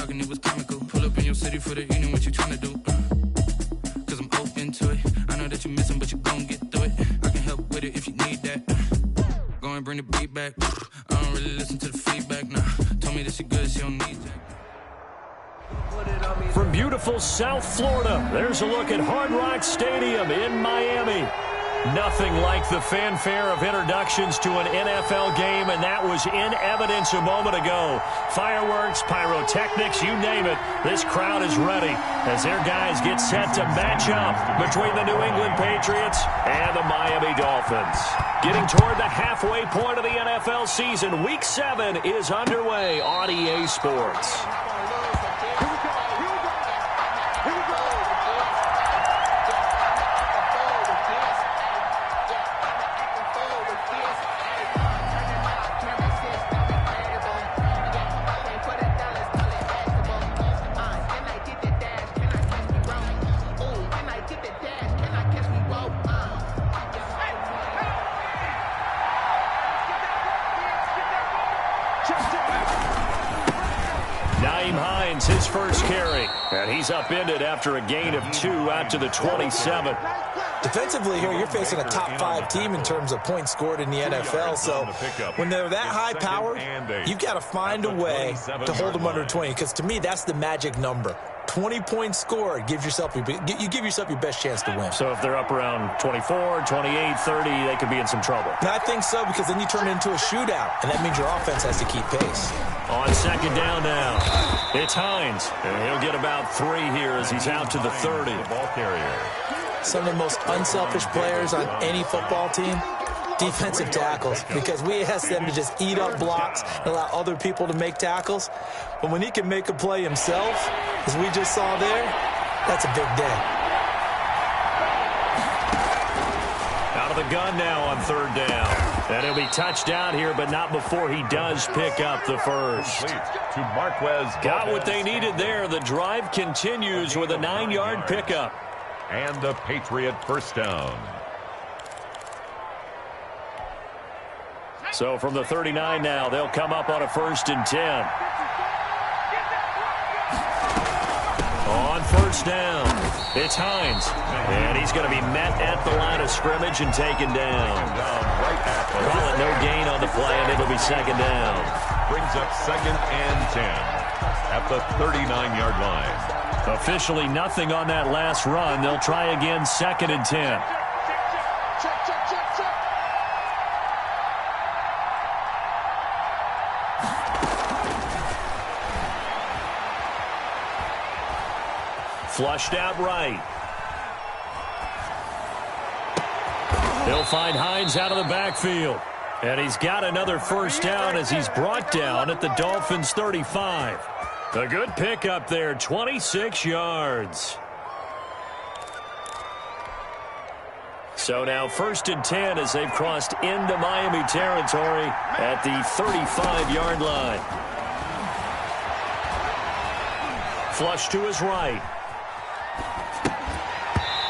talking, it was comical. Pull up in your city for the evening, what you tryna do? Cause I'm open to it. I know that you missing, but you gon' get through it. I can help with it if you need that. Go and bring the beat back. I don't really listen to the feedback, nah. Told me that she good, she don't need that. From beautiful South Florida, there's a look at Hard Rock Stadium in Miami. Nothing like the fanfare of introductions to an NFL game, and that was in evidence a moment ago. Fireworks, pyrotechnics, you name it. This crowd is ready as their guys get set to match up between the New England Patriots and the Miami Dolphins. Getting toward the halfway point of the NFL season, Week 7 is underway on EA Sports. His first carry, and he's upended after a gain of 2 out to the 27. Defensively here, you're facing a top 5 team in terms of points scored in the NFL, so when they're that high powered, you've got to find a way to hold them under 20, because to me, that's the magic number. 20 points scored, you give yourself your best chance to win. So if they're up around 24, 28, 30, they could be in some trouble. And I think so, because then you turn it into a shootout, and that means your offense has to keep pace. On second down now, it's Hines, and he'll get about 3 here as he's out to the 30. Ball carrier. Some of the most unselfish players on any football team, defensive tackles, because we ask them to just eat up blocks and allow other people to make tackles. But when he can make a play himself, as we just saw there, that's a big day. Out of the gun now on third down. And he'll be touched down here, but not before he does pick up the first. To Marquez. Got what they needed there. The drive continues with a 9-yard pickup. And a Patriot first down. So from the 39 now, they'll come up on a 1st and 10. On first down, it's Hines. And he's going to be met at the line of scrimmage and taken down. Call it no gain on the play, and it'll be second down. Brings up 2nd and 10 at the 39-yard line. Officially nothing on that last run. They'll try again 2nd and 10. Flushed out right. They'll find Hines out of the backfield. And he's got another first down as he's brought down at the Dolphins' 35. A good pickup there, 26 yards. So now 1st and 10 as they've crossed into Miami territory at the 35-yard line. Flush to his right.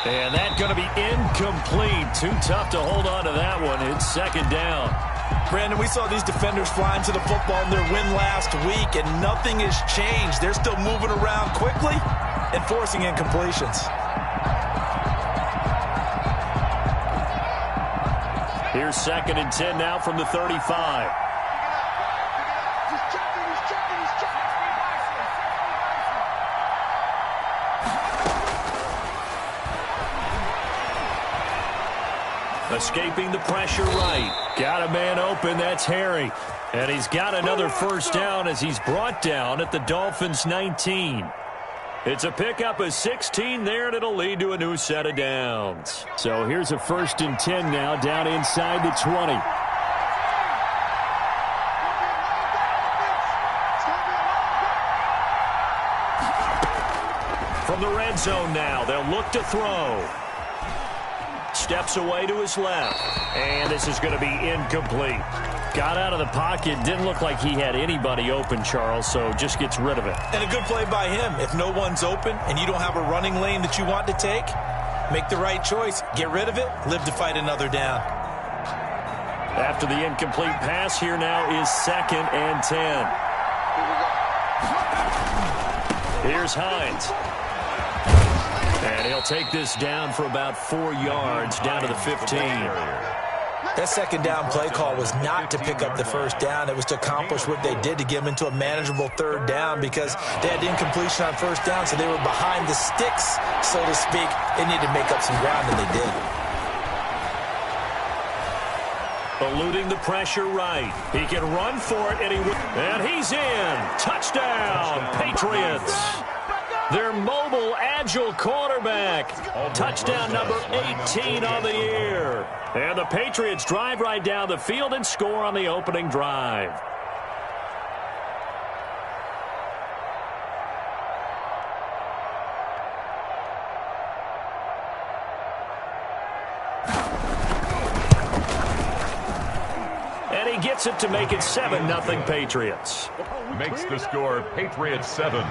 And that's going to be incomplete. Too tough to hold on to that one. It's second down. Brandon, we saw these defenders flying to the football in their win last week, and nothing has changed. They're still moving around quickly and forcing incompletions. Here's 2nd and 10 now from the 35. Escaping the pressure right. Got a man open. That's Harry. And he's got another first down as he's brought down at the Dolphins' 19. It's a pickup of 16 there, and it'll lead to a new set of downs. So here's a 1st and 10 now down inside the 20. From the red zone now, they'll look to throw. Steps away to his left. And this is going to be incomplete. Got out of the pocket. Didn't look like he had anybody open, Charles, so just gets rid of it. And a good play by him. If no one's open and you don't have a running lane that you want to take, make the right choice. Get rid of it. Live to fight another down. After the incomplete pass, here now is 2nd and 10. Here's Hines. And he'll take this down for about 4 yards, down to the 15. That second down play call was not to pick up the first down. It was to accomplish what they did, to get them into a manageable third down, because they had incompletion on first down, so they were behind the sticks, so to speak. They needed to make up some ground, and they did. Eluding the pressure right. He can run for it, and he's in. Touchdown, Patriots. Their mobile, agile quarterback. Touchdown number 18 on the year. And the Patriots drive right down the field and score on the opening drive. And he gets it to make it 7-0 Patriots. Makes the score Patriots 7.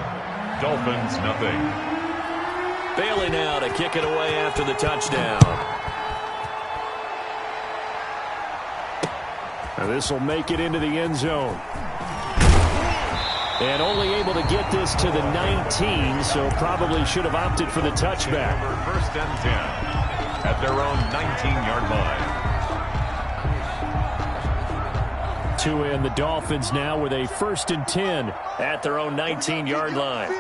Dolphins nothing. Bailey now to kick it away after the touchdown. And this will make it into the end zone. And only able to get this to the 19, so probably should have opted for the touchback. First and 10 at their own 19-yard line. To end the Dolphins now with a 1st and 10 at their own 19-yard line.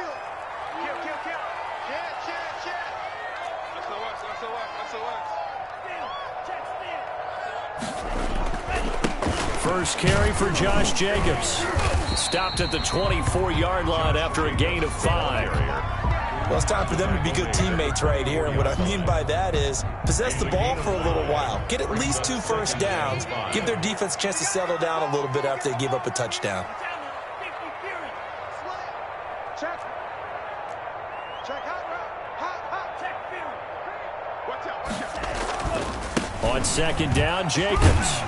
First carry for Josh Jacobs. Stopped at the 24-yard line after a gain of 5. Well, it's time for them to be good teammates right here, and what I mean by that is possess the ball for a little while. Get at least 2 first downs. Give their defense a chance to settle down a little bit after they give up a touchdown. On second down, Jacobs.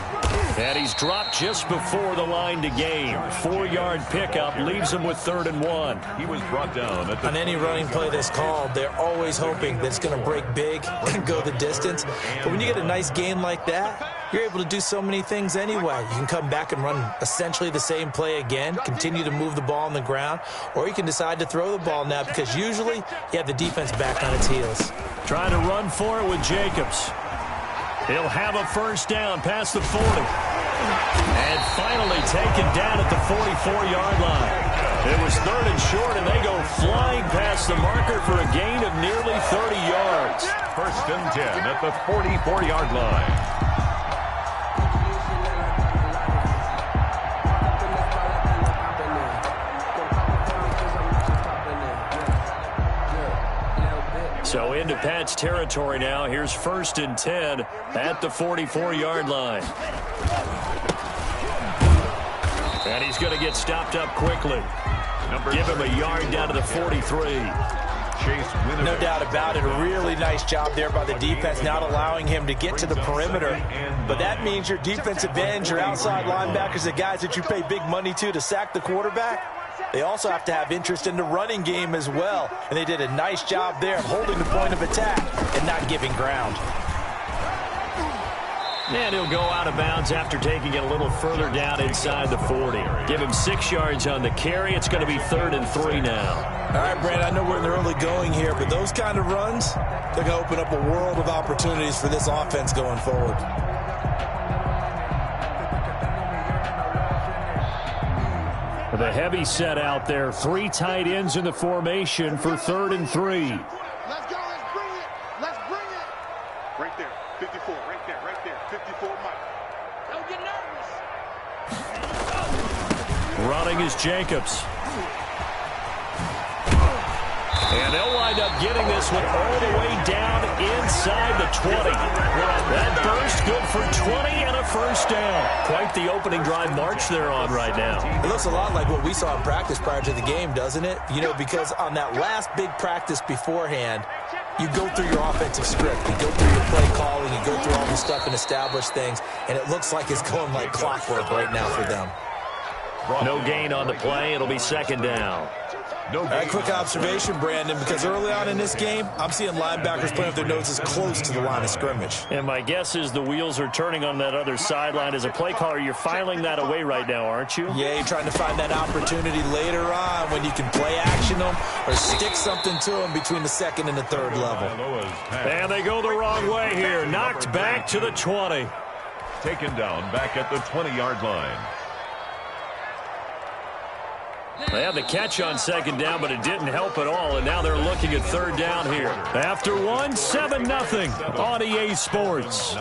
And he's dropped just before the line to gain. 4-yard pickup leaves him with 3rd and 1. He was brought down. On any running play that's called, they're always hoping that it's going to break big and go the distance. But when you get a nice gain like that, you're able to do so many things anyway. You can come back and run essentially the same play again, continue to move the ball on the ground, or you can decide to throw the ball now, because usually you have the defense back on its heels. Trying to run for it with Jacobs. He'll have a first down past the 40. And finally taken down at the 44-yard line. It was 3rd and short, and they go flying past the marker for a gain of nearly 30 yards. First and 10 at the 44-yard line. So into Pat's territory now. Here's 1st and 10 at the 44-yard line. And he's going to get stopped up quickly. Give him a yard down to the 43. No doubt about it. A really nice job there by the defense, not allowing him to get to the perimeter. But that means your defensive ends, your outside linebackers, the guys that you pay big money to sack the quarterback, they also have to have interest in the running game as well. And they did a nice job there of holding the point of attack and not giving ground. And he'll go out of bounds after taking it a little further down inside the 40. Give him 6 yards on the carry. It's going to be 3rd and 3 now. All right, Brand, I know we're in the early going here, but those kind of runs, they're going to open up a world of opportunities for this offense going forward. The heavy set out there. 3 tight ends in the formation for 3rd and 3. Let's go. Let's bring it. Let's bring it. Right there. 54. Right there. Right there. 54, Mike. Don't get nervous. Running is Jacobs. And they'll wind up getting this one all the way down inside the 20. That burst good for 20 and a first down. Quite the opening drive march they're on right now. It looks a lot like what we saw in practice prior to the game, doesn't it? You know, because on that last big practice beforehand, you go through your offensive script. You go through your play calling. You go through all the stuff and establish things. And it looks like it's going like clockwork right now for them. No gain on the play. It'll be 2nd down. All right, quick observation, Brandon, because early on in this game, I'm seeing linebackers playing with their noses close to the line of scrimmage. And my guess is the wheels are turning on that other sideline. As a play caller, you're filing that away right now, aren't you? Yeah, you're trying to find that opportunity later on when you can play action them or stick something to them between the second and the third level. And they go the wrong way here. Knocked back to the 20. Taken down back at the 20-yard line. They had the catch on second down, but it didn't help at all, and now they're looking at third down here. After 7-0 on EA Sports.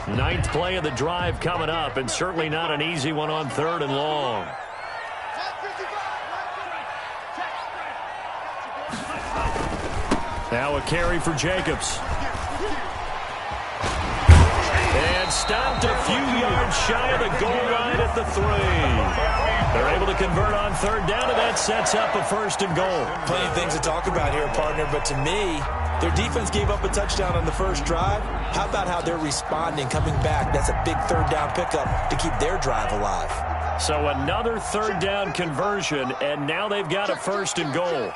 Ninth play of the drive coming up, and certainly not an easy one on third and long. Now a carry for Jacobs. And stopped a few yards shy of the goal line at the 3. They're able to convert on third down, and that sets up a first and goal. Plenty of things to talk about here, partner, but to me, their defense gave up a touchdown on the first drive. How about how they're responding, coming back? That's a big third down pickup to keep their drive alive. So another third down conversion, and now they've got a first and goal.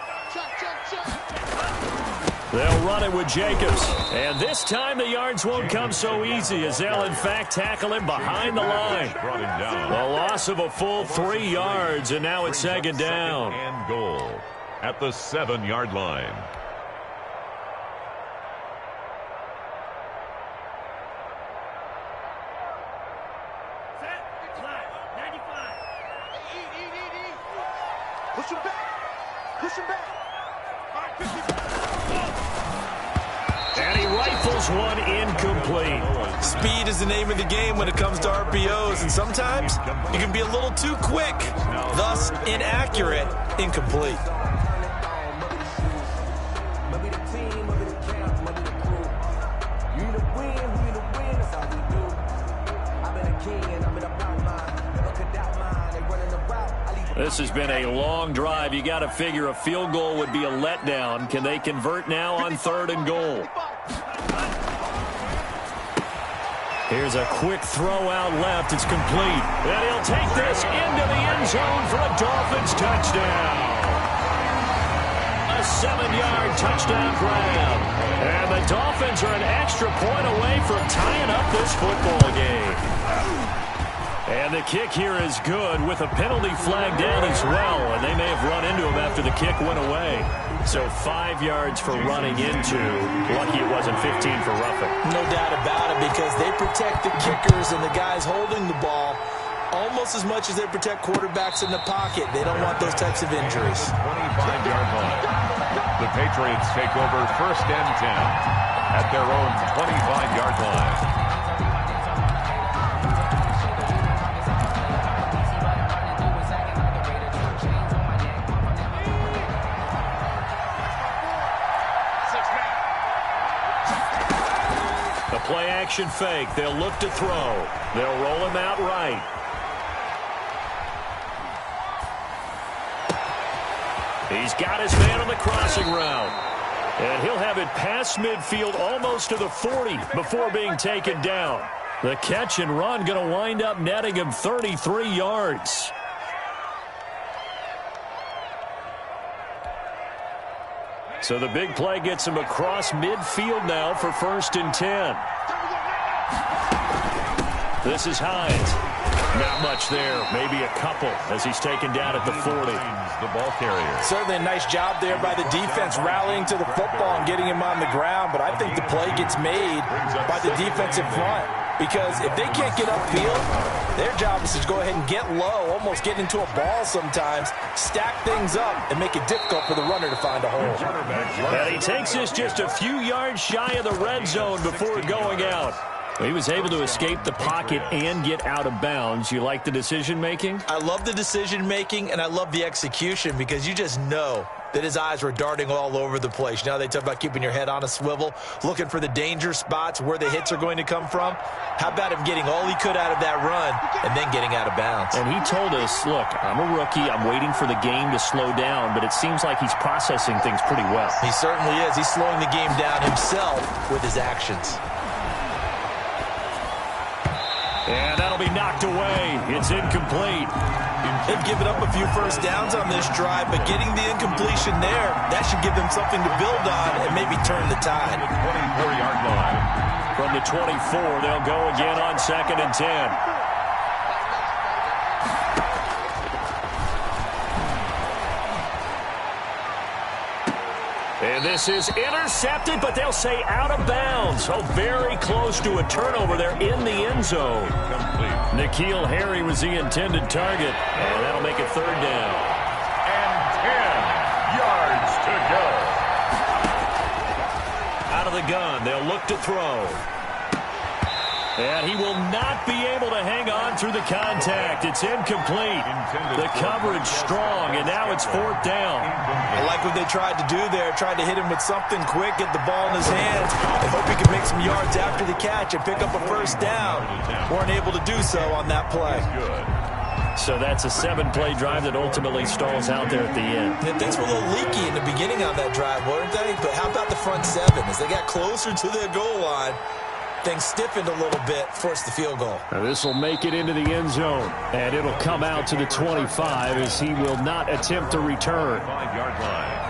They'll run it with Jacobs. And this time the yards won't come so easy as they'll, in fact, tackle him behind the line. A loss of a full 3 yards, and now it's second down. And goal at the 7-yard line. Push him back. Push him back. And he rifles one incomplete. Speed is the name of the game when it comes to RPOs, and sometimes you can be a little too quick, thus inaccurate, incomplete. This has been a long drive. You got to figure a field goal would be a letdown. Can they convert now on third and goal? Here's a quick throw out left. It's complete. And he'll take this into the end zone for a Dolphins touchdown. A 7-yard touchdown grab. And the Dolphins are an extra point away from tying up this football game. And the kick here is good with a penalty flag down as well. And they may have run into him after the kick went away. So 5 yards for running into. Lucky it wasn't 15 for roughing. No doubt about it, because they protect the kickers and the guys holding the ball almost as much as they protect quarterbacks in the pocket. They don't want those types of injuries. 25-yard line. The Patriots take over first and 10 at their own 25-yard line. Play action fake. They'll look to throw. They'll roll him out right. He's got his man on the crossing route. And he'll have it past midfield almost to the 40 before being taken down. The catch and run going to wind up netting him 33 yards. So the big play gets him across midfield now for first and 10. This is Hines. Not much there. Maybe a couple as he's taken down at the 40. The ball carrier. Certainly a nice job there by the defense rallying to the football and getting him on the ground. But I think the play gets made by the defensive front. Because if they can't get upfield, their job is to go ahead and get low, almost get into a ball sometimes, stack things up, and make it difficult for the runner to find a hole. And he takes this just a few yards shy of the red zone before going out. He was able to escape the pocket and get out of bounds. You like the decision-making? I love the decision-making, and I love the execution, because you just know that his eyes were darting all over the place. Now they talk about keeping your head on a swivel, looking for the danger spots where the hits are going to come from. How about him getting all he could out of that run and then getting out of bounds? And he told us, look, I'm a rookie. I'm waiting for the game to slow down, but it seems like he's processing things pretty well. He certainly is. He's slowing the game down himself with his actions. And that'll be knocked away. It's incomplete. They've given up a few first downs on this drive, but getting the incompletion there, that should give them something to build on and maybe turn the tide. 24-yard line. From the 24, they'll go again on 2nd and 10. And this is intercepted, but they'll say out of bounds. Oh, very close to a turnover there in the end zone. N'Keal Harry was the intended target, and that'll make it 3rd down. And 10 yards to go. Out of the gun, they'll look to throw. And he will not be able to hang on through the contact. It's incomplete. The coverage strong, and now it's 4th down. I like what they tried to do there, tried to hit him with something quick, get the ball in his hands, and hope he can make some yards after the catch and pick up a first down. Weren't able to do so on that play. So that's a 7-play drive that ultimately stalls out there at the end. Yeah, things were a little leaky in the beginning on that drive, weren't they? But how about the front 7? As they got closer to their goal line, things stiffened a little bit, forced the field goal. This will make it into the end zone, and it'll come out to the 25 as he will not attempt to return. 5-yard line.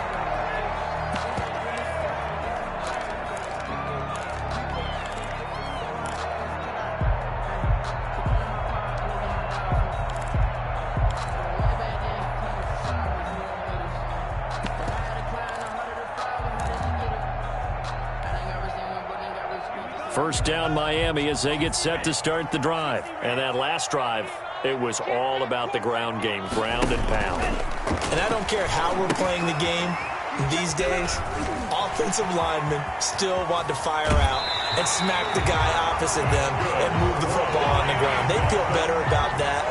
First down Miami as they get set to start the drive. And that last drive, it was all about the ground game, ground and pound. And I don't care how we're playing the game these days, offensive linemen still want to fire out and smack the guy opposite them and move the football on the ground. They feel better about that.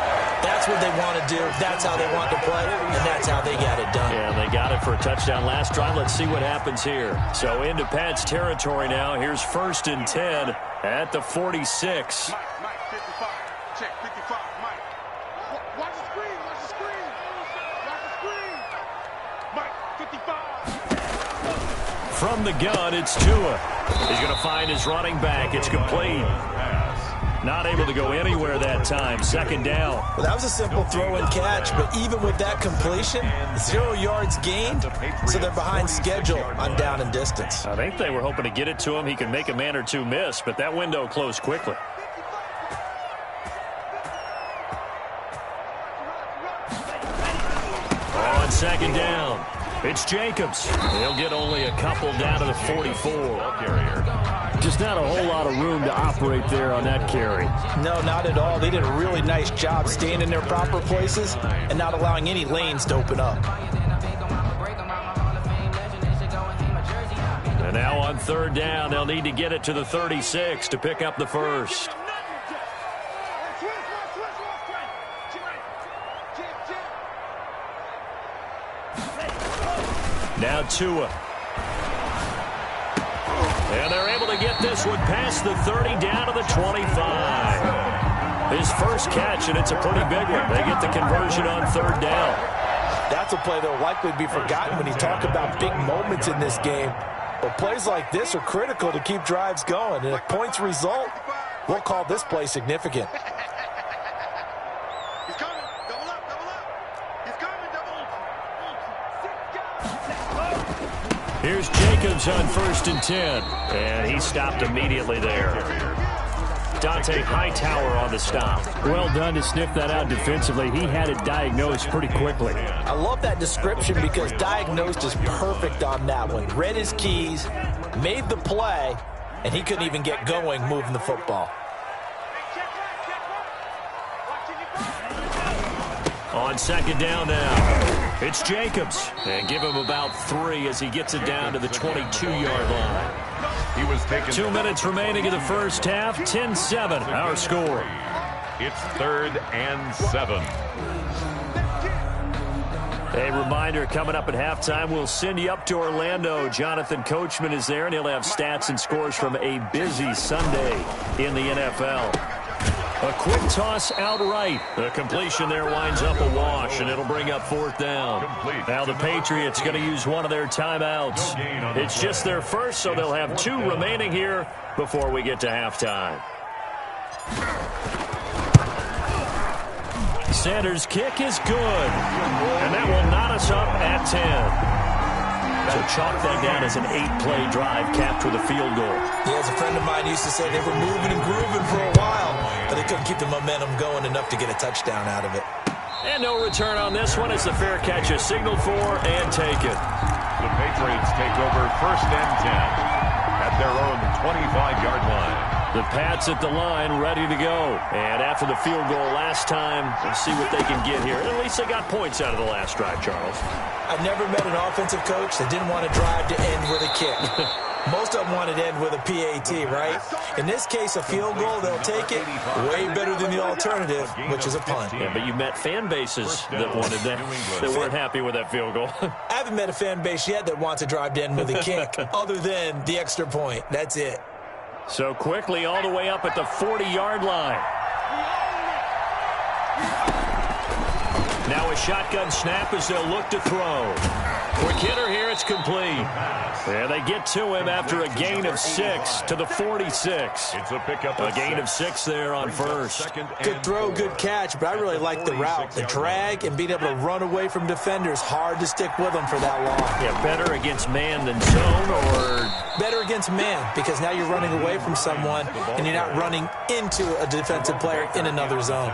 That's what they want to do. That's how they want to play, and that's how they got it done. Yeah, they got it for a touchdown last drive. Let's see what happens here. So into Pat's territory now. Here's 1st and 10 at the 46. Mike, 55. Check, 55. Mike. Watch the screen. Watch the screen. Watch the screen. Mike, 55. From the gun, it's Tua. He's going to find his running back. It's complete. Not able to go anywhere that time. 2nd down. Well, that was a simple throw and catch, but even with that completion, 0 yards gained, so they're behind schedule on down and distance. I think they were hoping to get it to him. He could make a man or two miss, but that window closed quickly. On 2nd down, it's Jacobs. He'll get only a couple down to the 44. Just not a whole lot of room to operate there on that carry. No, not at all. They did a really nice job staying in their proper places and not allowing any lanes to open up. And now on 3rd down, they'll need to get it to the 36 to pick up the first. Now Tua. And they're able to get this one past the 30 down to the 25. His first catch, and it's a pretty big one. They get the conversion on 3rd down. That's a play that will likely be forgotten when you talk about big moments in this game. But plays like this are critical to keep drives going. And if points result, we'll call this play significant. He's coming. Double up, double up. He's coming, double. Here's Jacobs on 1st and 10. And he stopped immediately there. Dante Hightower on the stop. Well done to sniff that out defensively. He had it diagnosed pretty quickly. I love that description because diagnosed is perfect on that one. Read his keys, made the play, and he couldn't even get going moving the football. On 2nd down now, it's Jacobs. And give him about 3 as he gets it down to the 22-yard line. He was taken 2 minutes remaining in the first half. 10-7, our score. It's 3rd and 7. A reminder, coming up at halftime, we'll send you up to Orlando. Jonathan Coachman is there, and he'll have stats and scores from a busy Sunday in the NFL. A quick toss outright. The completion there winds up a wash, and it'll bring up 4th down. Now the Patriots going to use one of their timeouts. It's just their first, so they'll have 2 remaining here before we get to halftime. Sanders' kick is good. And that will knot us up at 10. So chalk that down as an 8-play drive capped with a field goal. Yeah, as a friend of mine used to say, they were moving and grooving for a while, but they couldn't keep the momentum going enough to get a touchdown out of it. And no return on this one as the fair catch is signaled for and taken. The Patriots take over 1st and 10 at their own 25-yard line. The Pats at the line, ready to go. And after the field goal last time, let's see what they can get here. At least they got points out of the last drive, Charles. I've never met an offensive coach that didn't want to drive to end with a kick. Most of them wanted to end with a PAT, right? In this case, a field goal, they'll take it. Way better than the alternative, which is a punt. Yeah, but you met fan bases that wanted that, that weren't happy with that field goal. I haven't met a fan base yet that wants to drive to end with a kick, other than the extra point. That's it. So quickly all the way up at the 40-yard line. Now a shotgun snap as they'll look to throw. Quick hitter here, it's complete. Yeah, they get to him after a gain of 6 to the 46. It's a pickup A gain of 6 there on first. Good throw, good catch, but I really like the route. The drag and being able to run away from defenders, hard to stick with them for that long. Yeah, better against man than zone, or better against man, because now you're running away from someone and you're not running into a defensive player in another zone.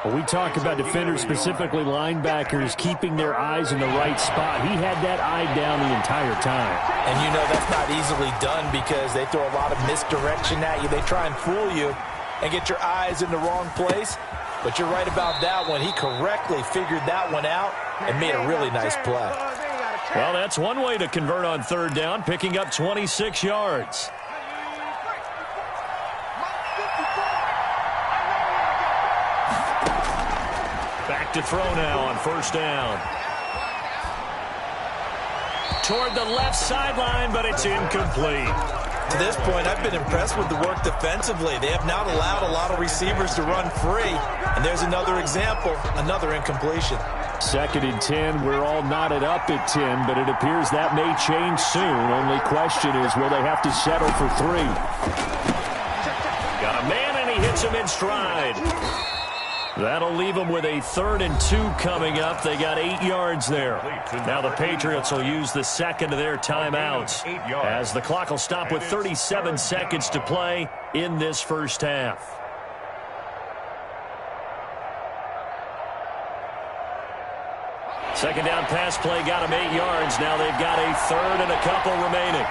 Well, we talk about defenders, specifically linebackers, keeping their eyes in the right spot. He had that eye down the entire time. And you know that's not easily done because they throw a lot of misdirection at you. They try and fool you and get your eyes in the wrong place. But you're right about that one. He correctly figured that one out and made a really nice play. Well, that's one way to convert on 3rd down, picking up 26 yards. Back to throw now on 1st down. Toward the left sideline, but it's incomplete. To this point, I've been impressed with the work defensively. They have not allowed a lot of receivers to run free. And there's another example, another incompletion. 2nd and 10, we're all knotted up at 10, but it appears that may change soon. Only question is, will they have to settle for 3? Got a man, and he hits him in stride. That'll leave them with a 3rd and 2 coming up. They got 8 yards there. Now the Patriots will use the second of their timeouts as the clock will stop with 37 seconds to play in this first half. Second down pass play got them 8 yards. Now they've got a 3rd and a couple remaining.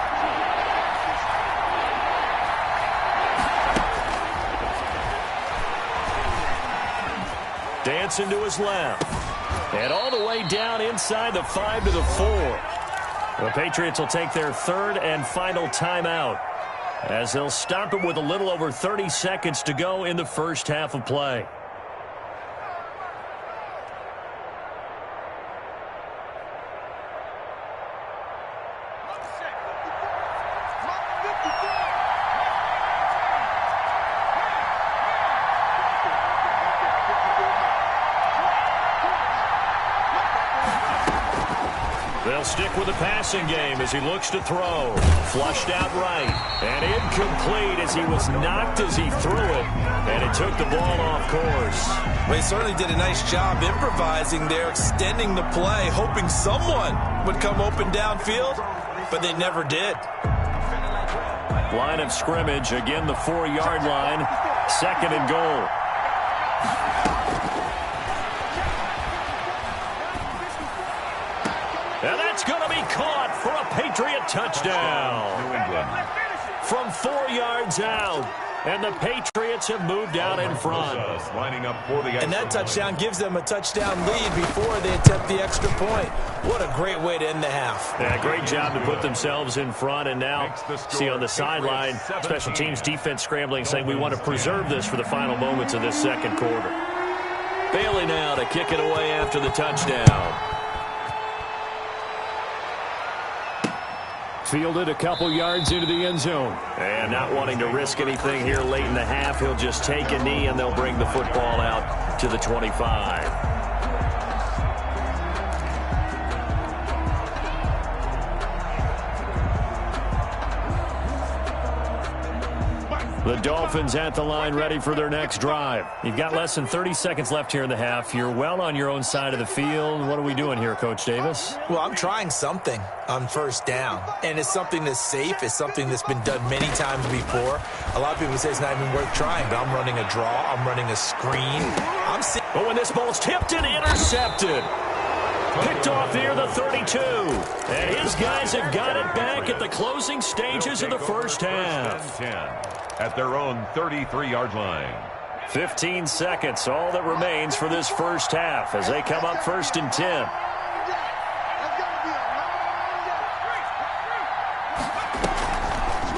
Dancing to his left. And all the way down inside the 5 to the 4. The Patriots will take their 3rd and final timeout as they'll stop it with a little over 30 seconds to go in the first half of play. Stick with the passing game as he looks to throw. Flushed out right. And incomplete as he was knocked as he threw it. And it took the ball off course. Well, he certainly did a nice job improvising there, extending the play, hoping someone would come open downfield, but they never did. Line of scrimmage, again the 4-yard line. 2nd and goal. And that's going to be caught for a Patriot touchdown. From 4 yards out. And the Patriots have moved out in front. And that touchdown gives them a touchdown lead before they attempt the extra point. What a great way to end the half. Yeah, great job to put themselves in front. And now, see on the sideline, special teams defense scrambling, saying we want to preserve this for the final moments of this 2nd quarter. Bailey now to kick it away after the touchdown. Fielded a couple yards into the end zone. And not wanting to risk anything here late in the half, he'll just take a knee and they'll bring the football out to the 25. The Dolphins at the line ready for their next drive. You've got less than 30 seconds left here in the half. You're well on your own side of the field. What are we doing here, Coach Davis? Well, I'm trying something on first down, and it's something that's safe. It's something that's been done many times before. A lot of people say it's not even worth trying, but I'm running a draw. I'm running a screen. But when this ball's tipped and intercepted. Picked off near the 32. And his guys have got it back at the closing stages of the first half. At their own 33-yard line. 15 seconds, all that remains for this first half as they come up first and 10.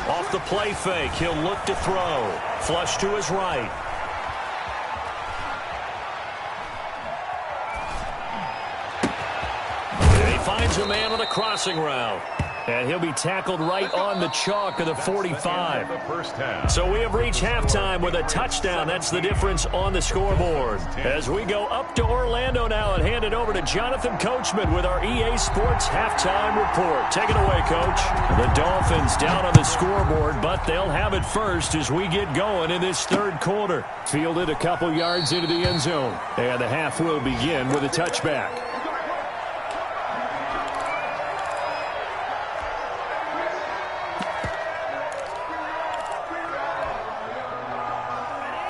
Off the play fake, he'll look to throw. Flush to his right. Finds a man on a crossing route. And he'll be tackled right on the chalk of the 45. So we have reached halftime with a touchdown. That's the difference on the scoreboard. As we go up to Orlando now and hand it over to Jonathan Coachman with our EA Sports Halftime Report. Take it away, Coach. The Dolphins down on the scoreboard, but they'll have it first as we get going in this third quarter. Fielded a couple yards into the end zone. And the half will begin with a touchback.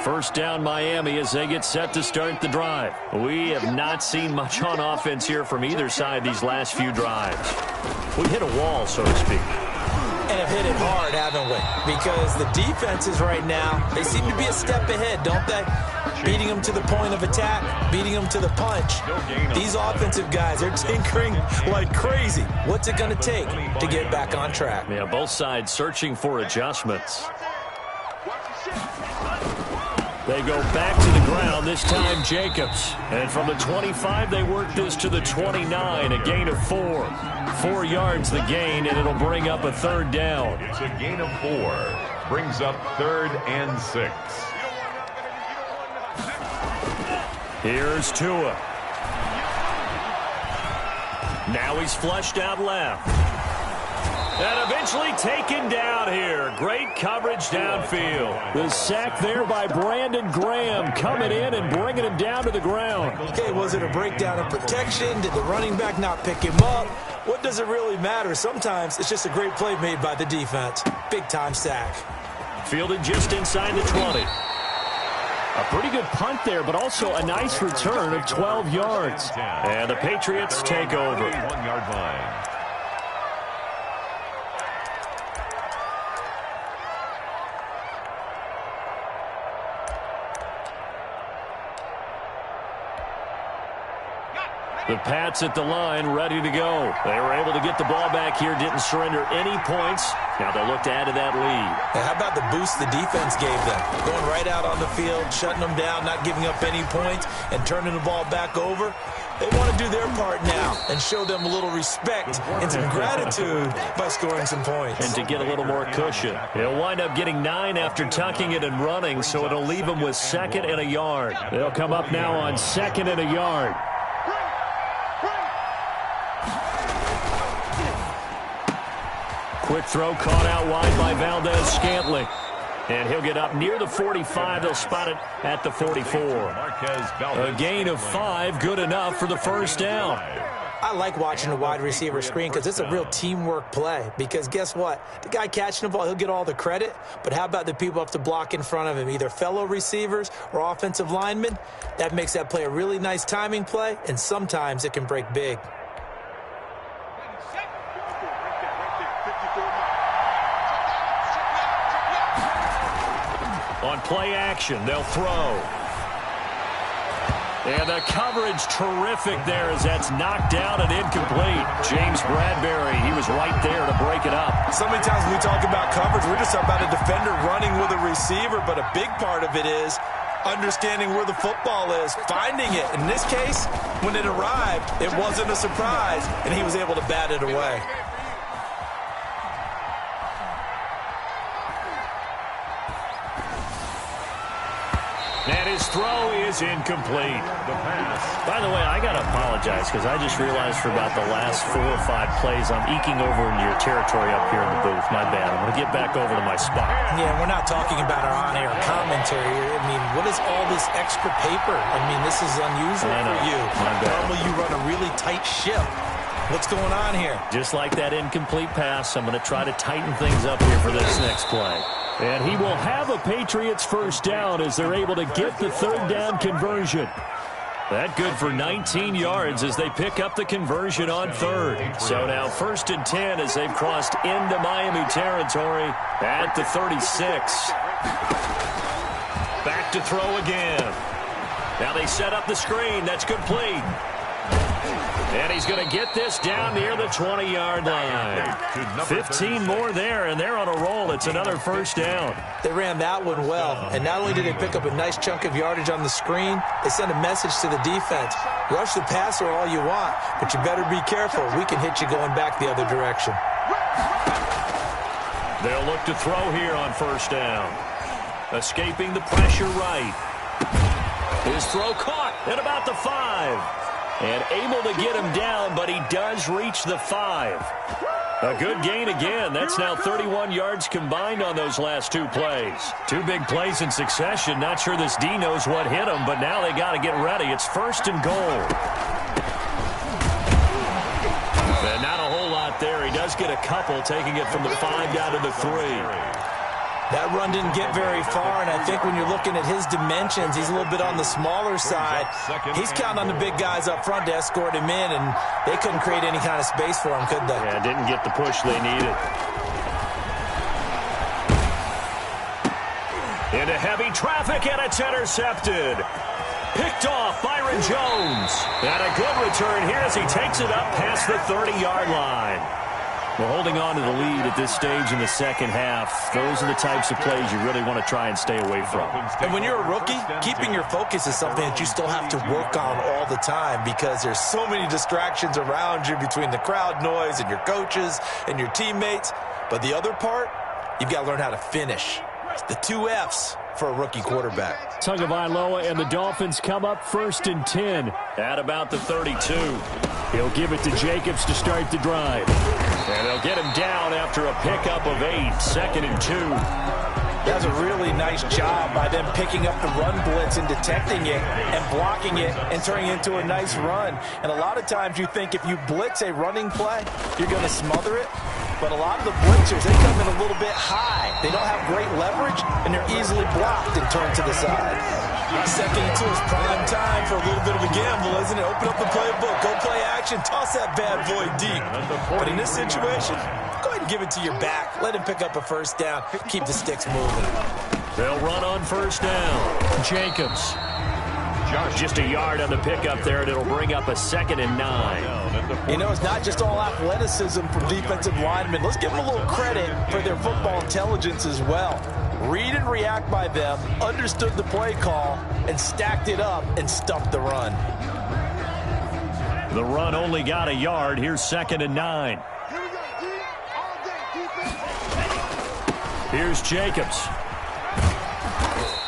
First down Miami as they get set to start the drive. We have not seen much on offense here from either side these last few drives. We hit a wall, so to speak. And have hit it hard, haven't we? Because the defenses right now, they seem to be a step ahead, don't they? Beating them to the point of attack, beating them to the punch. These offensive guys, they're tinkering like crazy. What's it going to take to get back on track? Yeah, both sides searching for adjustments. They go back to the ground, this time Jacobs. And from the 25, they work this to the 29, a gain of 4. 4 yards the gain, and it'll bring up a third down. It's a gain of 4. Brings up 3rd and 6. Here's Tua. Now he's flushed out left. And eventually taken down here. Great coverage downfield. The sack there by Brandon Graham coming in and bringing him down to the ground. Okay, was it a breakdown of protection? Did the running back not pick him up? What does it really matter? Sometimes it's just a great play made by the defense. Big-time sack. Fielded just inside the 20. A pretty good punt there, but also a nice return of 12 yards. And the Patriots take over. 1-yard line. The Pats at the line, ready to go. They were able to get the ball back here, didn't surrender any points. Now they'll look to add to that lead. How about the boost the defense gave them? Going right out on the field, shutting them down, not giving up any points, and turning the ball back over. They want to do their part now and show them a little respect and some gratitude by scoring some points. And to get a little more cushion. He'll wind up getting 9 after tucking it and running, so it'll leave him with 2nd and a yard. They'll come up now on 2nd and a yard. Quick throw caught out wide by Valdez-Scantling. And he'll get up near the 45. They'll spot it at the 44. A gain of 5, good enough for the first down. I like watching the wide receiver screen because it's a real teamwork play. Because guess what? The guy catching the ball, he'll get all the credit. But how about the people up to block in front of him, either fellow receivers or offensive linemen? That makes that play a really nice timing play, and sometimes it can break big. On play action, they'll throw. And the coverage terrific there as that's knocked down and incomplete. James Bradbury, he was right there to break it up. So many times when we talk about coverage, we're just talking about a defender running with a receiver, but a big part of it is understanding where the football is, finding it. In this case, when it arrived, it wasn't a surprise, and he was able to bat it away. And his His throw is incomplete. The pass. By the way, I got to apologize because I just realized for about the last 4 or 5 plays, I'm eking over into your territory up here in the booth. My bad. I'm going to get back over to my spot. Yeah, we're not talking about our on-air commentary here. I mean, what is all this extra paper? I mean, this is unusual for you. My bad. Normally you run a really tight ship. What's going on here? Just like that incomplete pass, I'm going to try to tighten things up here for this next play. And he will have a Patriots first down as they're able to get the third down conversion. That good for 19 yards as they pick up the conversion on third. So now 1st and 10 as they've crossed into Miami territory at the 36. Back to throw again. Now they set up the screen. That's complete. And he's going to get this down near the 20-yard line. 15 more there, and they're on a roll. It's another first down. They ran that one well, and not only did they pick up a nice chunk of yardage on the screen, they sent a message to the defense. Rush the passer all you want, but you better be careful. We can hit you going back the other direction. They'll look to throw here on first down. Escaping the pressure right. His throw caught at about the 5. And able to get him down, but he does reach the 5. A good gain again. That's now 31 yards combined on those last 2 plays. 2 big plays in succession. Not sure this D knows what hit him, but now they got to get ready. It's 1st and goal. And not a whole lot there. He does get a couple, taking it from the 5 down to the 3. That run didn't get very far, and I think when you're looking at his dimensions, he's a little bit on the smaller side. He's counting on the big guys up front to escort him in, and they couldn't create any kind of space for him, could they? Yeah, didn't get the push they needed. Into heavy traffic, and it's intercepted. Picked off Byron Jones. And a good return here as he takes it up past the 30-yard line. Well, holding on to the lead at this stage in the second half, those are the types of plays you really want to try and stay away from. And when you're a rookie, keeping your focus is something that you still have to work on all the time because there's so many distractions around you between the crowd noise and your coaches and your teammates. But the other part, you've got to learn how to finish. It's the 2 F's for a rookie quarterback. Tagovailoa and the Dolphins come up 1st and 10 at about the 32. He'll give it to Jacobs to start the drive. And they'll get him down after a pickup of 8, 2nd and 2. That was a really nice job by them picking up the run blitz and detecting it and blocking it and turning it into a nice run. And a lot of times you think if you blitz a running play, you're going to smother it. But a lot of the blitzers, they come in a little bit high. They don't have great leverage, and they're easily blocked and turned to the side. 2nd and 2 is prime time for a little bit of a gamble, isn't it? Open up the playbook, go play action, toss that bad boy deep. But in this situation, go ahead and give it to your back. Let him pick up a first down. Keep the sticks moving. They'll run on first down. Jacobs. Just a yard on the pickup there, and it'll bring up a 2nd and 9. You know, it's not just all athleticism from defensive linemen. Let's give them a little credit for their football intelligence as well. Read and react by them, understood the play call, and stacked it up and stuffed the run. The run only got a yard. Here's 2nd and 9. Here's Jacobs.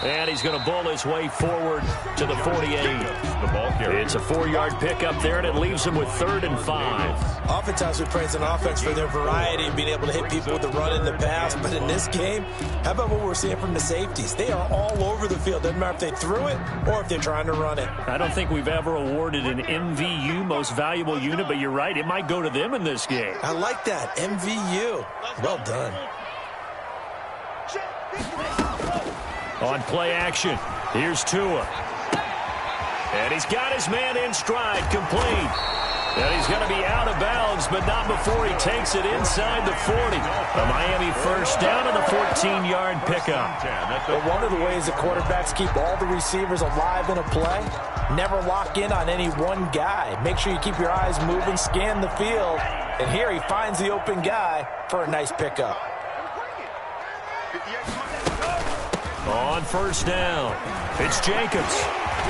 And he's going to bull his way forward to the 48. The ball carrier. It's a 4-yard pickup there, and it leaves him with 3rd and 5. Oftentimes we praise an offense for their variety and being able to hit people with the run in the pass. But in this game, how about what we're seeing from the safeties? They are all over the field. Doesn't matter if they threw it or if they're trying to run it. I don't think we've ever awarded an MVU, most valuable unit, but you're right. It might go to them in this game. I like that. MVU. Well done. On play action, here's Tua. And he's got his man in stride, complete. And he's going to be out of bounds, but not before he takes it inside the 40. A Miami first down and a 14-yard pickup. Well, one of the ways that quarterbacks keep all the receivers alive in a play, never lock in on any one guy. Make sure you keep your eyes moving, scan the field. And here he finds the open guy for a nice pickup. On first down, it's Jacobs.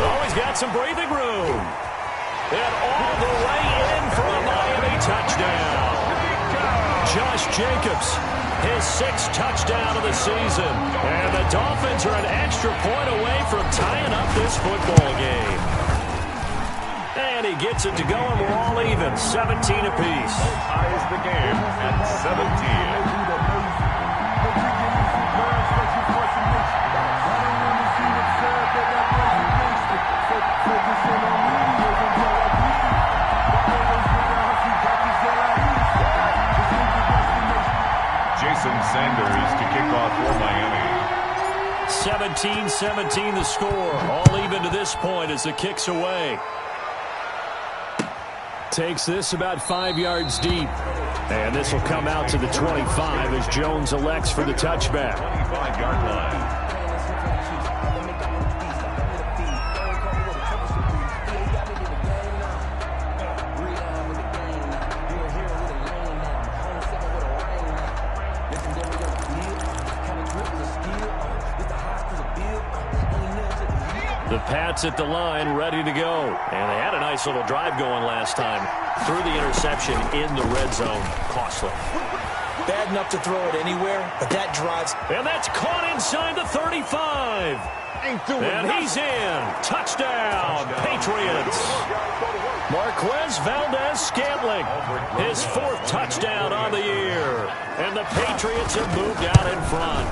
Oh, he's got some breathing room. And all the way in for a Miami touchdown. Josh Jacobs his 6th touchdown of the season. And the Dolphins are an extra point away from tying up this football game. And he gets it to go, and we're all even, 17 apiece. Ties the game at 17. Jason Sanders to kick off for Miami. 17-17 the score. All even to this point as the kick's away. Takes this about 5 yards deep. And this will come out to the 25 as Jones elects for the touchback. 25-yard line. The Pats at the line, ready to go. And they had a nice little drive going last time. Threw the interception in the red zone. Costly. Bad enough to throw it anywhere, but that drives. And that's caught inside the 35. And he's in. Touchdown, Patriots. Marquez Valdez-Scantling, his 4th touchdown on the year. And the Patriots have moved out in front.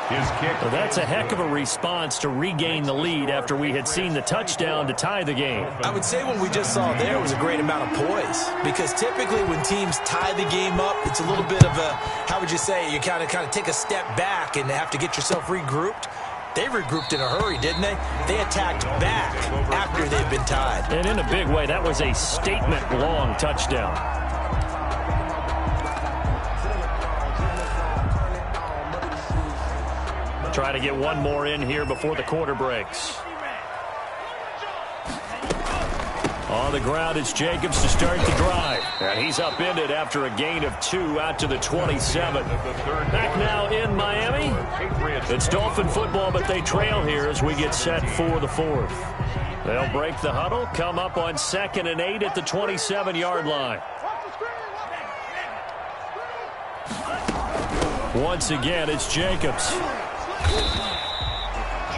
His kick. Well, that's a heck of a response to regain the lead after we had seen the touchdown to tie the game. I would say what we just saw there was a great amount of poise, because typically when teams tie the game up, it's a little bit of a, how would you say, you kind of take a step back and have to get yourself regrouped. They regrouped in a hurry, didn't they? They attacked back after they've been tied. And in a big way, that was a statement-long touchdown. Try to get one more in here before the quarter breaks. On the ground, it's Jacobs to start the drive. And he's upended after a gain of 2 out to the 27. Back now in Miami. It's Dolphin football, but they trail here as we get set for the 4th. They'll break the huddle, come up on 2nd and 8 at the 27-yard line. Once again, it's Jacobs.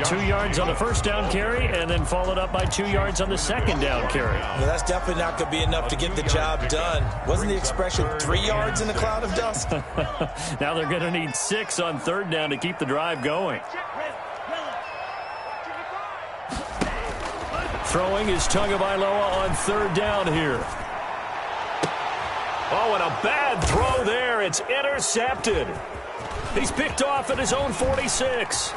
2 yards on the first down carry, and then followed up by 2 yards on the second down carry. Well, that's definitely not going to be enough to get the job done. Wasn't the expression 3 yards in a cloud of dust? Now they're going to need 6 on 3rd down to keep the drive going. Throwing is Tagovailoa on 3rd down here. Oh, and a bad throw there. It's intercepted. He's picked off at his own 46.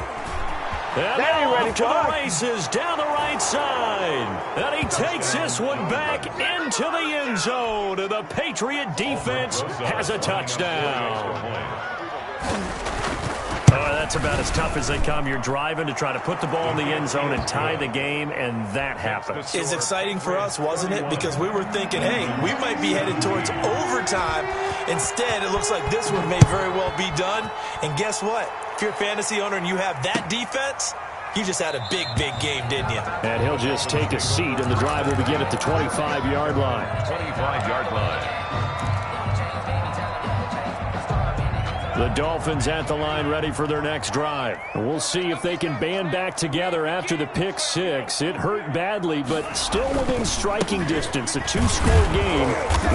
And off to the races down the right side. And he takes this one back into the end zone. And the Patriot defense has a touchdown. Oh, that's about as tough as they come. You're driving to try to put the ball in the end zone and tie the game, and that happens. It's exciting for us, wasn't it? Because we were thinking, hey, we might be headed towards overtime. Instead, it looks like this one may very well be done. And guess what? If you're a fantasy owner and you have that defense, you just had a big, big game, didn't you? And he'll just take a seat, and the drive will begin at the 25-yard line. 25-yard line. The Dolphins at the line ready for their next drive. We'll see if they can band back together after the pick 6. It hurt badly, but still within striking distance. A 2-score game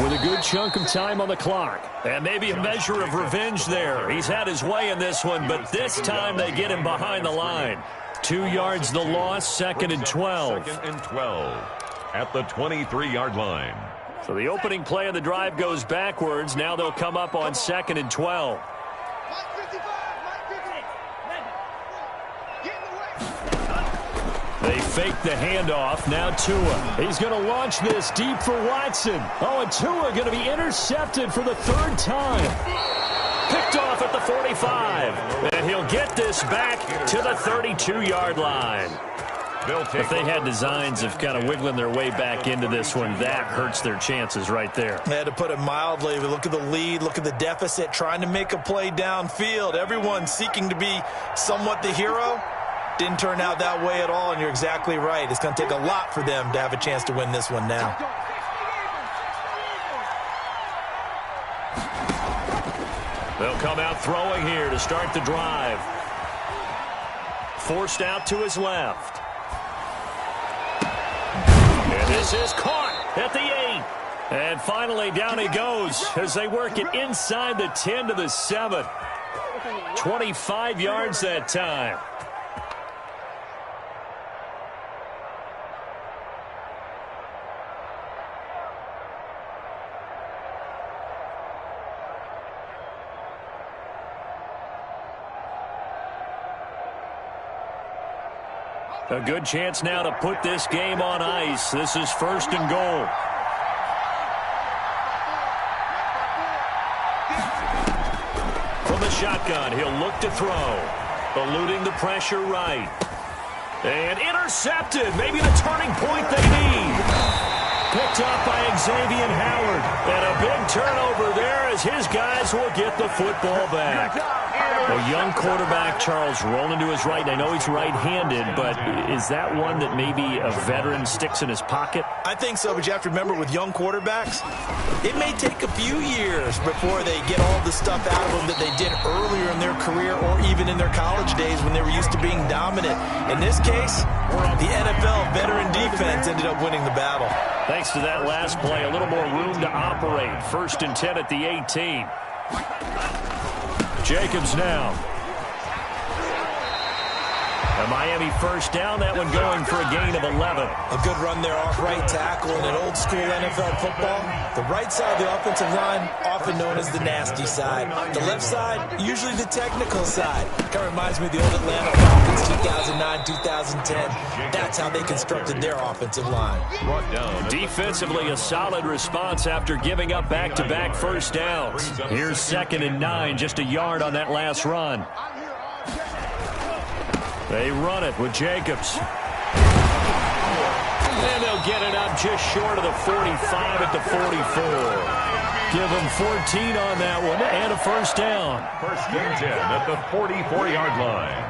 with a good chunk of time on the clock. And maybe a measure of revenge there. He's had his way in this one, but this time they get him behind the line. 2 yards the loss, 2nd and 12. 2nd and 12 at the 23-yard line. So the opening play of the drive goes backwards. Now they'll come up on 2nd and 12. They fake the handoff. Now Tua. He's going to launch this deep for Watson. Oh, and Tua going to be intercepted for the 3rd time. Picked off at the 45. And he'll get this back to the 32-yard line. If they had designs of kind of wiggling their way back into this one, that hurts their chances right there. They had to put it mildly. Look at the lead. Look at the deficit. Trying to make a play downfield. Everyone seeking to be somewhat the hero. Didn't turn out that way at all, and you're exactly right. It's going to take a lot for them to have a chance to win this one now. They'll come out throwing here to start the drive. Forced out to his left. And this is caught at the 8. And finally down he goes as they work it inside the 10 to the 7. 25 yards that time. A good chance now to put this game on ice. This is 1st and goal. From the shotgun, he'll look to throw. Eluding the pressure right. And intercepted. Maybe the turning point they need. Picked up by Xavier Howard. And a big turnover there as his guys will get the football back. A young quarterback, Charles, rolling to his right. I know he's right-handed, but is that one that maybe a veteran sticks in his pocket? I think so, but you have to remember with young quarterbacks, it may take a few years before they get all the stuff out of them that they did earlier in their career or even in their college days when they were used to being dominant. In this case, the NFL veteran defense ended up winning the battle. Thanks to that last play, a little more room to operate. 1st and 10 at the 18. Jacobs now. A Miami first down, that one going for a gain of 11. A good run there off right tackle in an old school NFL football. The right side of the offensive line, often known as the nasty side. The left side, usually the technical side. Kind of reminds me of the old Atlanta Falcons 2009, 2010. That's how they constructed their offensive line. Defensively, a solid response after giving up back-to-back first downs. Here's 2nd and 9, just a yard on that last run. They run it with Jacobs. And they'll get it up just short of the 45 at the 44. Give them 14 on that one and a first down. 1st and 10 at the 44-yard line.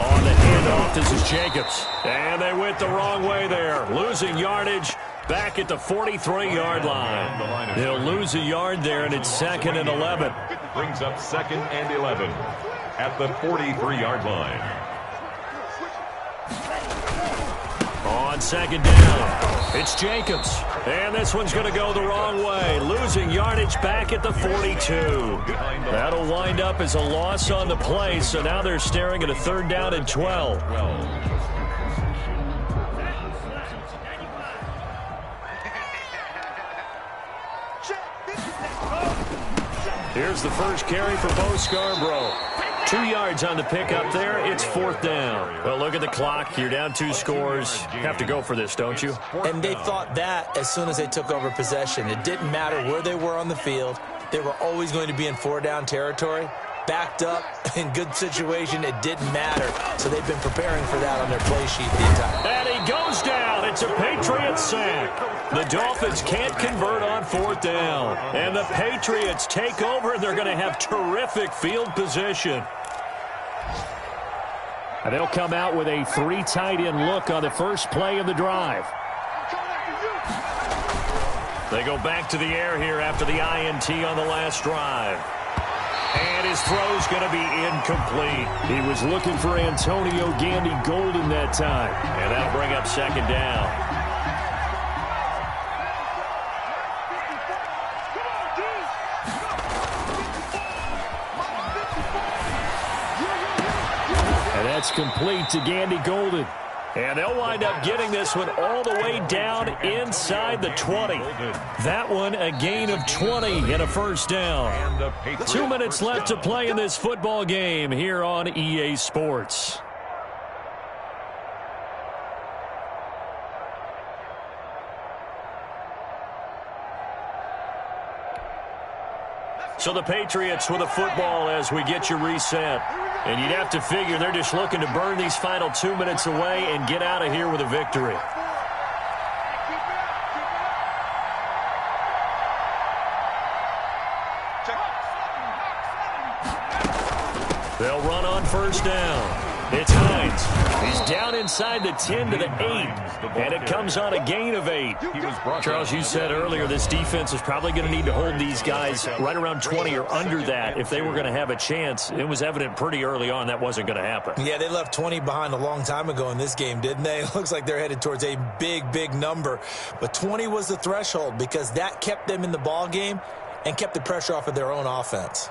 On the handoff, this is Jacobs. And they went the wrong way there. Losing yardage back at the 43-yard line. They'll lose a yard there, and it's 2nd and 11. Brings up 2nd and 11 at the 43-yard line. On 2nd down, it's Jacobs. And this one's going to go the wrong way. Losing yardage back at the 42. That'll wind up as a loss on the play, so now they're staring at a 3rd down and 12. Here's the first carry for Bo Scarborough. 2 yards on the pickup there. It's 4th down. Well, look at the clock. You're down 2 scores. You have to go for this, don't you? And they thought that as soon as they took over possession. It didn't matter where they were on the field. They were always going to be in 4-down territory. Backed up, in good situation, it didn't matter. So they've been preparing for that on their play sheet the entire time. And he goes down. It's a Patriots sack. The Dolphins can't convert on 4th down. And the Patriots take over. They're going to have terrific field position. And they'll come out with a 3 tight end look on the first play of the drive. They go back to the air here after the INT on the last drive. And his throw's going to be incomplete. He was looking for Antonio Gandy Golden that time. And that'll bring up 2nd down. And that's complete to Gandy Golden. And they'll wind up getting this one all the way down inside the 20. That one a gain of 20 and a first down. 2 minutes left to play in this football game here on EA Sports. So the Patriots with a football as we get you reset. And you'd have to figure they're just looking to burn these final 2 minutes away and get out of here with a victory. They'll run on first down. It's Hines. He's down inside the 10 to the 8, and it comes on a gain of 8. Charles, you said earlier this defense is probably going to need to hold these guys right around 20 or under that if they were going to have a chance. It was evident pretty early on that wasn't going to happen. Yeah, they left 20 behind a long time ago in this game, didn't they? It looks like they're headed towards a big, big number. But 20 was the threshold because that kept them in the ball game and kept the pressure off of their own offense.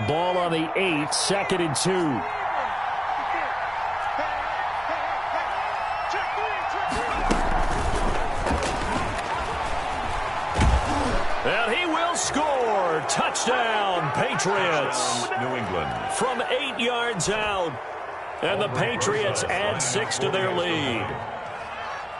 Ball on the 8, 2nd and 2. And he will score. Touchdown, Patriots. New England. From 8 yards out. And the Patriots add 6 to their lead.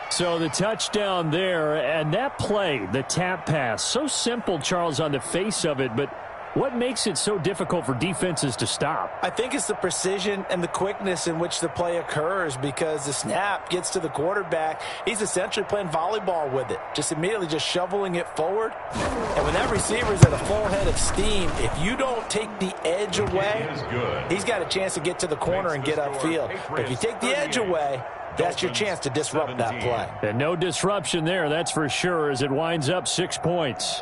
So the touchdown there, and that play, the tap pass, so simple, Charles, on the face of it, but what makes it so difficult for defenses to stop? I think it's the precision and the quickness in which the play occurs because the snap gets to the quarterback. He's essentially playing volleyball with it, just immediately just shoveling it forward. And when that receiver's at a full head of steam, if you don't take the edge away, he's got a chance to get to the corner and get upfield. But if you take the edge away, that's your chance to disrupt that play. And no disruption there, that's for sure, as it winds up 6 points.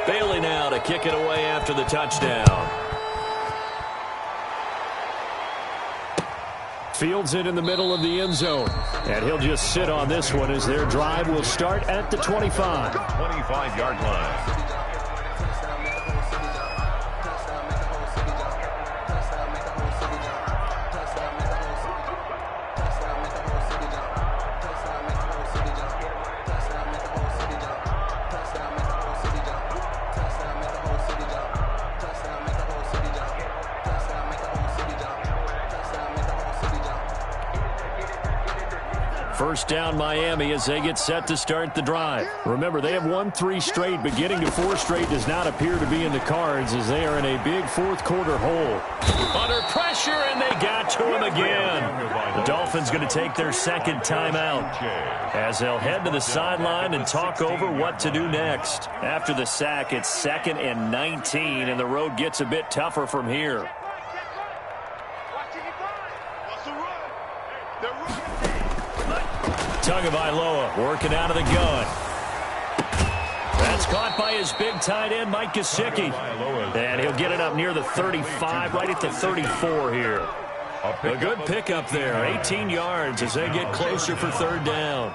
Bailey now to kick it away after the touchdown. Fields it in the middle of the end zone. And he'll just sit on this one as their drive will start at the 25. 25-yard line. First down, Miami, as they get set to start the drive. Remember, they have won 3 straight, but getting to 4 straight does not appear to be in the cards as they are in a big fourth-quarter hole. Under pressure, and they got to him again. The Dolphins going to take their second timeout as they'll head to the sideline and talk over what to do next. After the sack, it's 2nd and 19, and the road gets a bit tougher from here. Tagovailoa working out of the gun. That's caught by his big tight end, Mike Gesicki. And he'll get it up near the 35, right at the 34 here. A good pickup there, 18 yards as they get closer for third down.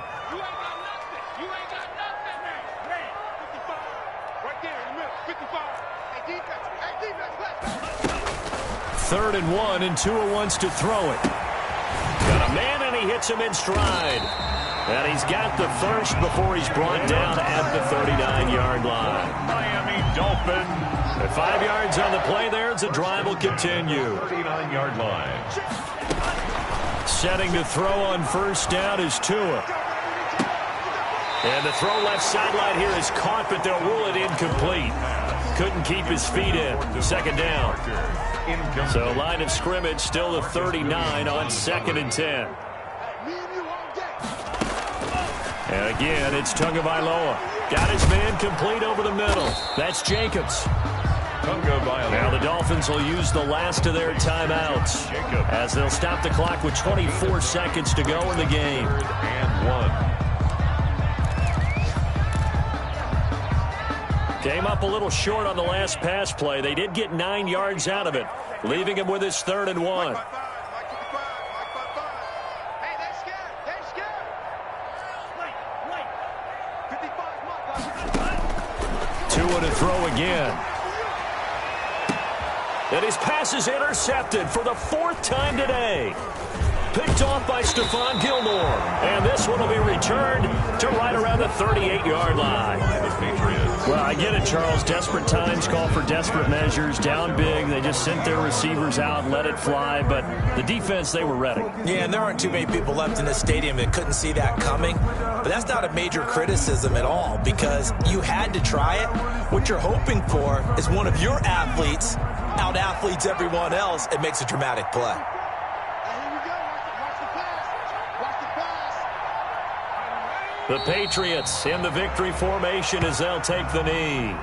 Third and 1, and Tua wants to throw it. Got a man, and he hits him in stride. And he's got the first before he's brought down at the 39-yard line. Miami Dolphins. At 5 yards on the play there as the drive will continue. 39-yard line. Setting to throw on first down is Tua. And the throw left sideline here is caught, but they'll rule it incomplete. Couldn't keep his feet in. Second down. So line of scrimmage still the 39 on 2nd and 10. And again, it's Tagovailoa. Got his man complete over the middle. That's Jacobs. Now the Dolphins will use the last of their timeouts as they'll stop the clock with 24 seconds to go in the game. Came up a little short on the last pass play. They did get 9 yards out of it, leaving him with his 3rd and 1. Tua to throw again. And his pass is intercepted for the 4th time today. Picked off by Stephon Gilmore. And this one will be returned to right around the 38-yard line. Well, I get it, Charles. Desperate times call for desperate measures. Down big, they just sent their receivers out and let it fly. But the defense, they were ready. Yeah, and there aren't too many people left in this stadium that couldn't see that coming. But that's not a major criticism at all because you had to try it. What you're hoping for is one of your athletes out-athletes everyone else and makes a dramatic play. The Patriots in the victory formation as they'll take the knee.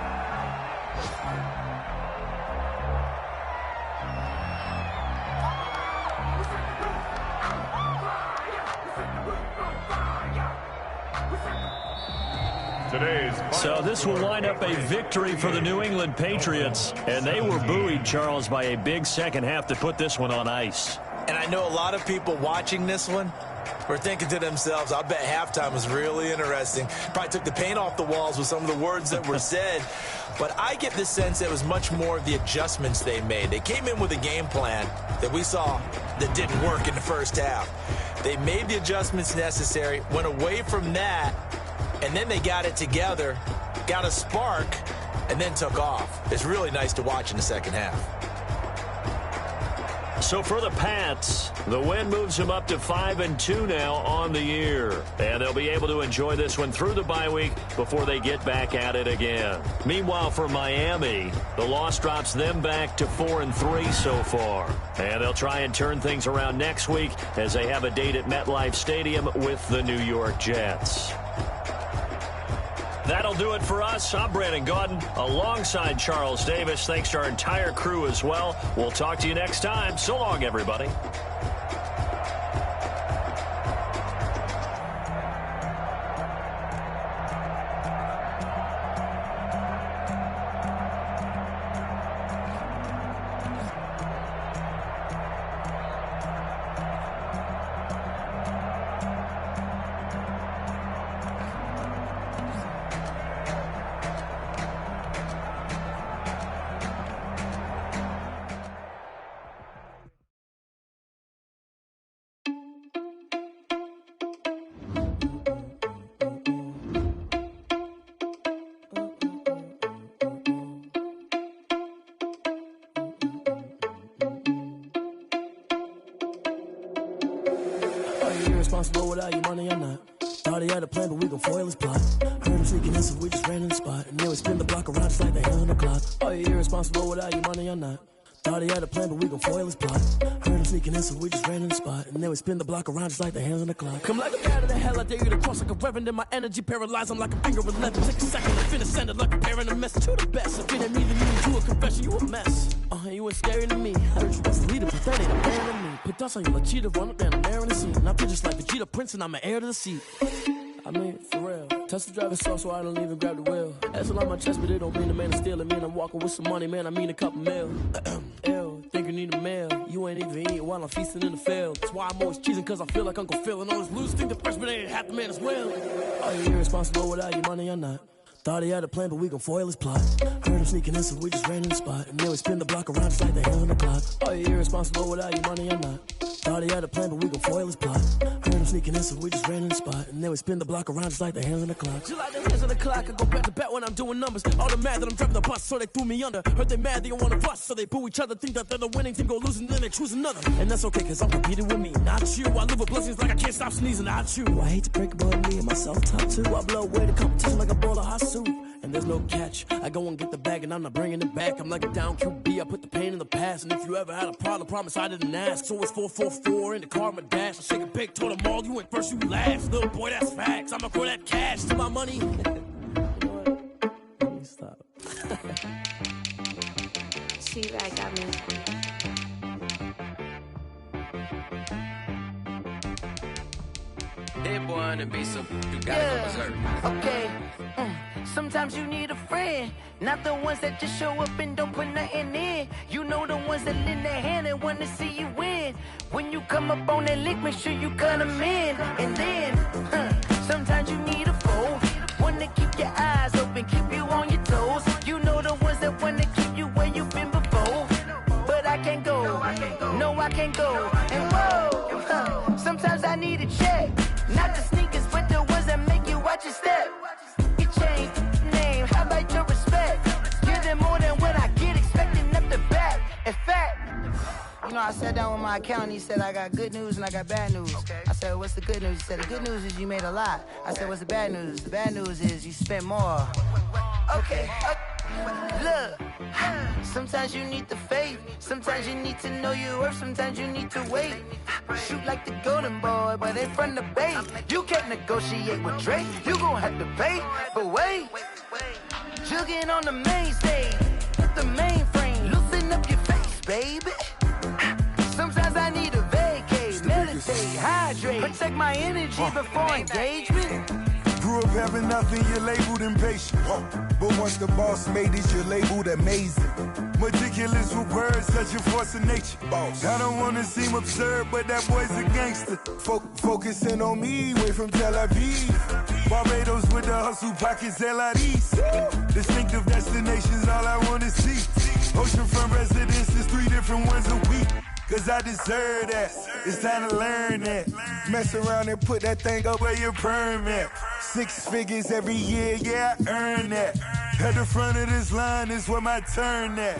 So this will wind up a victory for the New England Patriots, and they were buoyed, Charles, by a big second half to put this one on ice. And I know a lot of people watching this one were thinking to themselves, I bet halftime was really interesting. Probably took the paint off the walls with some of the words that were said. But I get the sense it was much more of the adjustments they made. They came in with a game plan that we saw that didn't work in the first half. They made the adjustments necessary, went away from that, and then they got it together, got a spark, and then took off. It's really nice to watch in the second half. So for the Pats, the win moves them up to 5-2 now on the year. And they'll be able to enjoy this one through the bye week before they get back at it again. Meanwhile, for Miami, the loss drops them back to 4-3 so far. And they'll try and turn things around next week as they have a date at MetLife Stadium with the New York Jets. That'll do it for us. I'm Brandon Gaudin alongside Charles Davis. Thanks to our entire crew as well. We'll talk to you next time. So long, everybody. Irresponsible without your money or not. Thought he had a plan, but we gon' foil his plot. Heard him sneaking in, so we just ran in the spot. And then we spin the block around just like the hands on the clock. Are you irresponsible without your money or not? Thought he had a plan, but we gon' foil his plot. Heard him sneaking in, so we just ran in the spot. And then we spin the block around just like the hands on the clock. Come like a bat of the hell, I dare you to cross like a reverend. And my energy paralyzed, I'm like a finger with leather. Take a second to finish, send it like a parent, a message to the best. If it ain't me, then you need to a confession, you a mess. You ain't scary to me. I heard you was the leader, but that ain't a man to me. Put dust on you like cheetah, run up down the air in the scene. And I feel just like Vegeta Prince, and I'm an heir to the seat. I mean, for real. Touch the driver's soft, so I don't even grab the wheel. That's all on my chest, but it don't mean the man is stealing. Mean I'm walking with some money, man. I mean a couple mil. Ew, think you need a meal. You ain't even eating while I'm feasting in the field. That's why I'm always cheesing, cause I feel like Uncle Phil. And all those losers think the freshman ain't half the man as well. Are you irresponsible without your money or not? Thought he had a plan, but we gon' foil his plot. Heard him sneaking in, so we just ran in the spot. And then we spin the block around just like the hands on the clock. Are you irresponsible without your money or not? Thought he had a plan, but we gon' foil his plot. Heard him sneaking in, so we just ran in the spot. And then we spin the block around just like the hands on the clock. Just like the hands on the clock, I go back to back when I'm doing numbers. All the mad that I'm driving the bus, so they threw me under. Heard they mad, they don't wanna bust, so they boo each other. Think that they're the winning team, go losing, then they choose another. And that's okay, cause I'm competing with me, not you. I live with blessings like I can't stop sneezing, not you. I hate to break it, but me and myself top too. I blow away the competition like a bowl of hot soup. And there's no catch. I go and get the bag and I'm not bringing it back. I'm like a down QB, I put the pain in the past. And if you ever had a problem, promise I didn't ask. So it's 4-4-4 in the car, my dash. I shake a big, told them all, you went first, you last. Little boy, that's facts. I'ma throw that cash to my money. You know what? Let me stop. She got me. That boy on the beat, so you gotta go berserk. Okay. Sometimes you need a friend, not the ones that just show up and don't put nothing in. You know the ones that lend their hand and want to see you win. When you come up on that lick, make sure you cut them in. And then, sometimes you need a foe, one to keep your eyes open, keep you on your toes. You know the ones that want to keep you where you've been before. But I can't go, no I can't go. And whoa, sometimes I need a check. Not the sneakers, but the ones that make you watch your step. You change name, how about your I sat down with my accountant. He said, I got good news and I got bad news. Okay. I said, what's the good news? He said, the good news is you made a lot. I said, what's the bad news? The bad news is you spent more. Okay. Look, sometimes you need the faith. Sometimes you need to know your worth. Sometimes you need to wait. Shoot like the golden boy, but in front of bait. You can't negotiate with Drake. You gon' have to pay. But wait, jugging on the main stage. The mainframe, loosen up your face, baby. Sometimes I need a vacate, meditate, hydrate, protect my energy before engagement. Grew up having nothing, you're labeled impatient. But once the boss made it, you're labeled amazing. Meticulous with words, such a force of nature. I don't wanna seem absurd, but that boy's a gangster. Focusing on me, way from Tel Aviv. Barbados with the hustle pockets, LIDs. Distinctive destinations, all I wanna see. Oceanfront residences, 3 different ones a week. Cause I deserve that, it's time to learn that. Mess around and put that thing up where your perm at. 6 figures every year, yeah, I earn that. At the front of this line is where my turn at.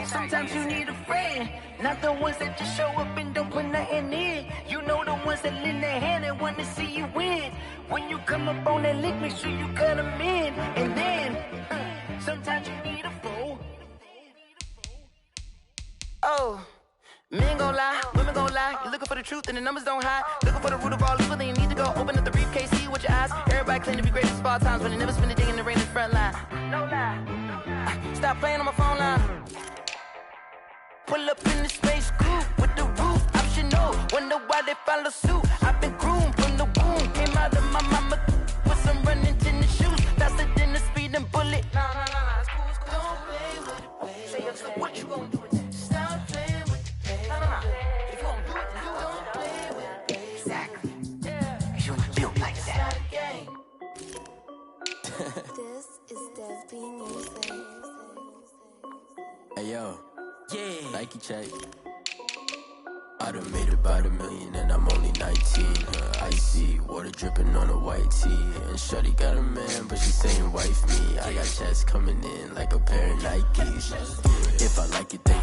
Sometimes you need a friend, not the ones that just show up and don't put nothing in. You know the ones that lend their hand and want to see you win. When you come up on that lick, make sure you cut them in. And then, sometimes you need a fool. Oh. Men gon' lie, women gon' lie. You're looking for the truth and the numbers don't hide. Looking for the root of all evil, then you need to go open up the briefcase, see with your eyes. Everybody claim to be greatest of all times, but they never spend a day in the rain in the front line. No lie. Stop playing on my phone line. Pull up in the space coupe with the roof optional. Wonder why they follow suit. I've been groomed from the womb. Came out of my mama with some running tennis shoes. Faster than the speeding bullet. Nah, it's cool, it's cool. Don't play with it, baby. Say so what you gon' do with that? Stop playing. If you don't do it, then you don't play with it. Exactly. You don't feel like that. This is Desby Music. Hey yo, yeah. Nike check. I done made about $1 million and I'm only 19. Icy, water dripping on a white tee. And shorty got a man, but she saying wife me. I got checks coming in like a pair of Nikes. If I like it, then